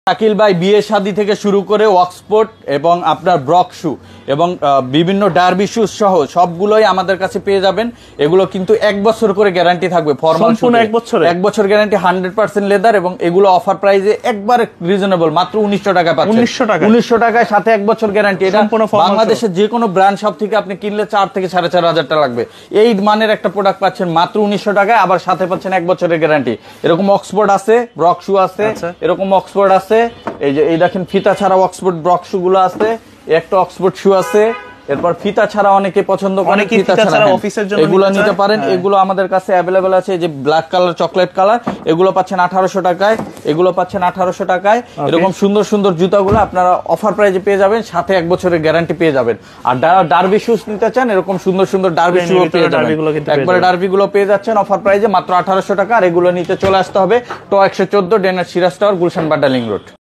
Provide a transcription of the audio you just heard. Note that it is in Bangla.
শাকিল ভাই বিয়ে শাদী থেকে শুরু করে অক্সফোর্ড এবং আপনার ব্রক শু এবং বিভিন্ন ডার্বি শু সহ সবগুলোই আমাদের কাছে পেয়ে যাবেন। এগুলো কিন্তু 1 বছর করে গ্যারান্টি থাকবে, ফরমাল সম্পূর্ণ 1 বছর 1 বছর গ্যারান্টি, 100% লেদার, এবং এগুলো অফার প্রাইসে একবারে রিজনেবল, মাত্র 1900 টাকা পাচ্ছেন। 1900 টাকায় সাথে 1 বছর গ্যারান্টি। এটা বাংলাদেশের যে কোনো ব্র্যান্ড শপ থেকে আপনি কিনলে 4 থেকে 4500 টাকা লাগবে। এই মানের একটা প্রোডাক্ট পাচ্ছেন মাত্র 1900 টাকায়, আবার সাথে পাচ্ছেন 1 বছরের গ্যারান্টি। এরকম অক্সফোর্ড আছে, ব্রক শু আছে, এরকম অক্সফোর্ড আছে। এই যে এই দেখেন ফিতা ছাড়া অক্সফোর্ড ব্রক শু গুলো আছে, একটা অক্সফোর্ড শু আছে। এরপর ফিতা ছাড়া অনেকে পছন্দ করে, ফিতা ছাড়া অফিসের জন্য এগুলো নিতে পারেন। এগুলো আমাদের কাছে অ্যাভেলেবেল আছে। এই যে ব্ল্যাক কালার, চকলেট কালার, এগুলো পাচ্ছেন 1800 টাকায়, এগুলো পাচ্ছেন 1800 টাকায়। এরকম সুন্দর সুন্দর জুতাগুলো আপনারা অফার প্রাইজে পেয়ে যাবেন, সাথে 1 বছরের গ্যারান্টি পেয়ে যাবেন। আর ডার্বি শুজ নিতে চান, এরকম সুন্দর সুন্দর ডার্বি শু পেয়ে যাবেন। একবারে ডার্বি গুলো পেয়ে যাচ্ছেন অফার প্রাইজে মাত্র 1800 টাকা। আর এগুলো নিতে চলে আসতে হবে ট 114 ডেনার Siraj tower, Gulshan Badda link road.